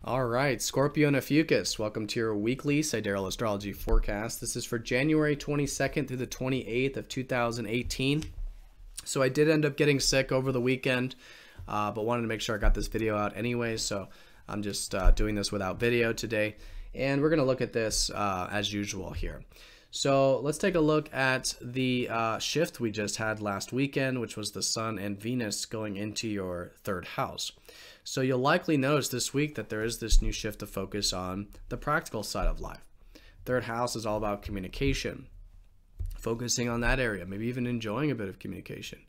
All right, Scorpio and Ophiuchus, welcome to your weekly Sidereal Astrology forecast. This is for January 22nd through the 28th of 2018. So I did end up getting sick over the weekend, but wanted to make sure I got this video out anyway, so I'm just doing this without video today. And we're going to look at this as usual here. So let's take a look at the shift we just had last weekend, which was the Sun and Venus going into your third house. So you'll likely notice this week that there is this new shift to focus on the practical side of life. Third house is all about communication, focusing on that area, maybe even enjoying a bit of communication.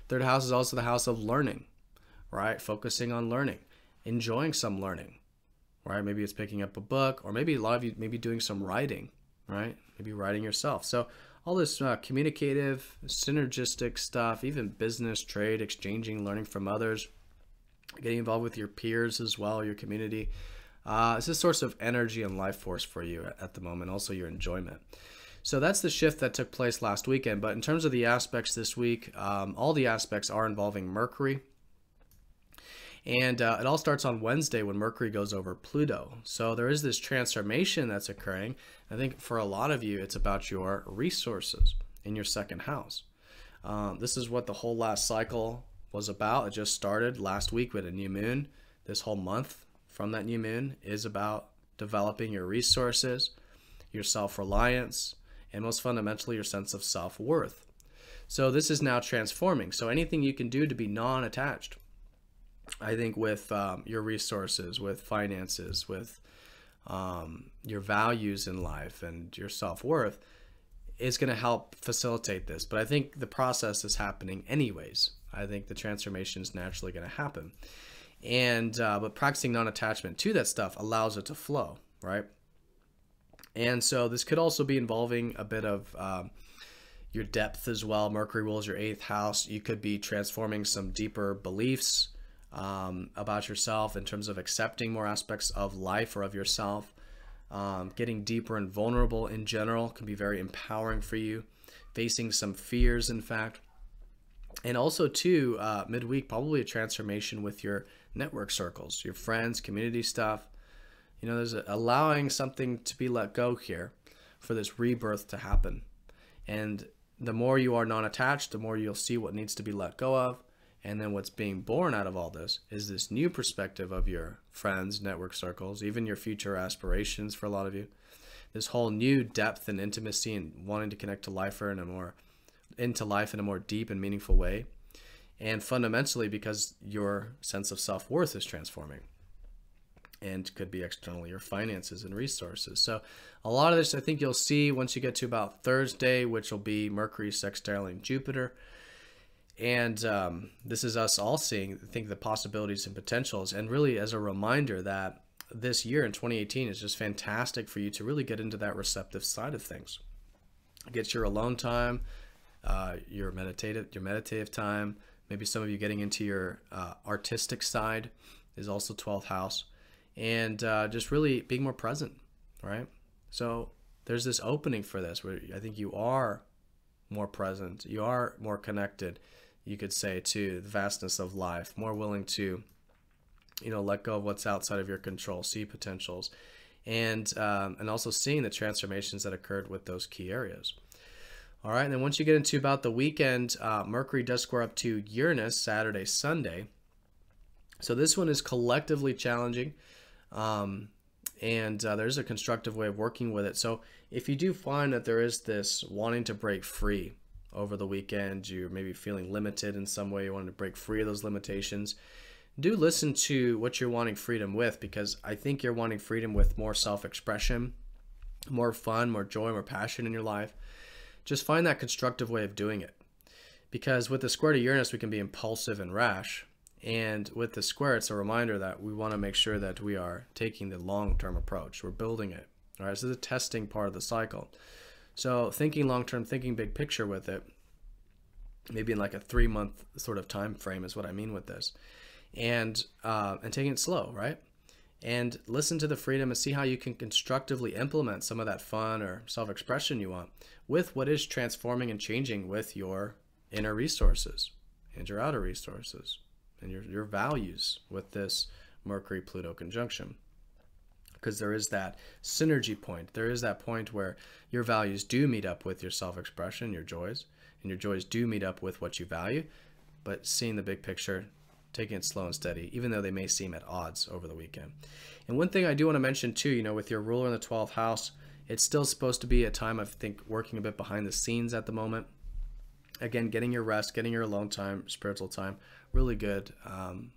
Third house is also the house of learning, right? Focusing on learning, enjoying some learning, right? Maybe it's picking up a book, or maybe a lot of you maybe doing some writing, right? Maybe writing yourself. So all this communicative, synergistic stuff, even business, trade, exchanging, learning from others, getting involved with your peers as well, your community. It's a source of energy and life force for you at the moment, also your enjoyment. So that's the shift that took place last weekend. But in terms of the aspects this week, all the aspects are involving Mercury. And it all starts on Wednesday when Mercury goes over Pluto. So there is this transformation that's occurring. I think for a lot of you, it's about your resources in your second house. This is what the whole last cycle was about. It just started last week with a new moon. This whole month from that new moon is about developing your resources, your self-reliance, and most fundamentally, your sense of self-worth. So this is now transforming. So anything you can do to be non-attached, I think, with your resources, with finances, with your values in life and your self-worth, is going to help facilitate this. But I think the process is happening anyways. I think the transformation is naturally going to happen. And but practicing non-attachment to that stuff allows it to flow, right? And so this could also be involving a bit of your depth as well. Mercury rules your 8th house. You could be transforming some deeper beliefs about yourself in terms of accepting more aspects of life or of yourself. Getting deeper and vulnerable in general can be very empowering for you. Facing some fears, in fact. And also, too, midweek, probably a transformation with your network circles, your friends, community stuff. You know, there's allowing something to be let go here for this rebirth to happen. And the more you are non-attached, the more you'll see what needs to be let go of. And then what's being born out of all this is this new perspective of your friends, network circles, even your future aspirations for a lot of you. This whole new depth and intimacy and wanting to connect to life in a more deep and meaningful way. And fundamentally because your sense of self-worth is transforming. And could be externally your finances and resources. So a lot of this I think you'll see once you get to about Thursday, which will be Mercury sextiling Jupiter. And this is us all seeing, I think, the possibilities and potentials, and really as a reminder that this year in 2018 is just fantastic for you to really get into that receptive side of things. Get your alone time, your meditative time. Maybe some of you getting into your artistic side is also 12th house, and just really being more present, right? So there's this opening for this where I think you are more present, you are more connected, you could say, to the vastness of life, more willing to, you know, let go of what's outside of your control, see potentials, and also seeing the transformations that occurred with those key areas. All right, and then once you get into about the weekend, Mercury does square up to Uranus Saturday, Sunday. So this one is collectively challenging, and there's a constructive way of working with it. So if you do find that there is this wanting to break free over the weekend, you're maybe feeling limited in some way, you want to break free of those limitations, do listen to what you're wanting freedom with, because I think you're wanting freedom with more self-expression, more fun, more joy, more passion in your life. Just find that constructive way of doing it. Because with the square to Uranus, we can be impulsive and rash. And with the square, it's a reminder that we want to make sure that we are taking the long-term approach. We're building it. All right, this is a testing part of the cycle. So thinking long-term, thinking big picture with it, maybe in like a 3-month sort of time frame is what I mean with this. And taking it slow, right? And listen to the freedom and see how you can constructively implement some of that fun or self-expression you want with what is transforming and changing with your inner resources and your outer resources and your values with this Mercury-Pluto conjunction. because there is that synergy point. There is that point where your values do meet up with your self-expression, your joys, and your joys do meet up with what you value. But seeing the big picture, taking it slow and steady, even though they may seem at odds over the weekend. And one thing I do want to mention too, with your ruler in the 12th house, it's still supposed to be a time, I think, working a bit behind the scenes at the moment. Again, getting your rest, getting your alone time, spiritual time, really good.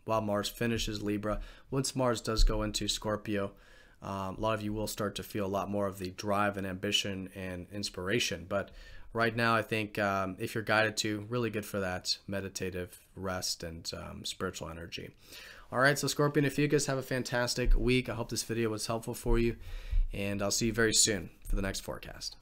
While Mars finishes Libra, once Mars does go into Scorpio, a lot of you will start to feel a lot more of the drive and ambition and inspiration. But right now, I think if you're guided to, really good for that meditative rest and spiritual energy. All right, so Scorpio and Ophiuchus, have a fantastic week. I hope this video was helpful for you, and I'll see you very soon for the next forecast.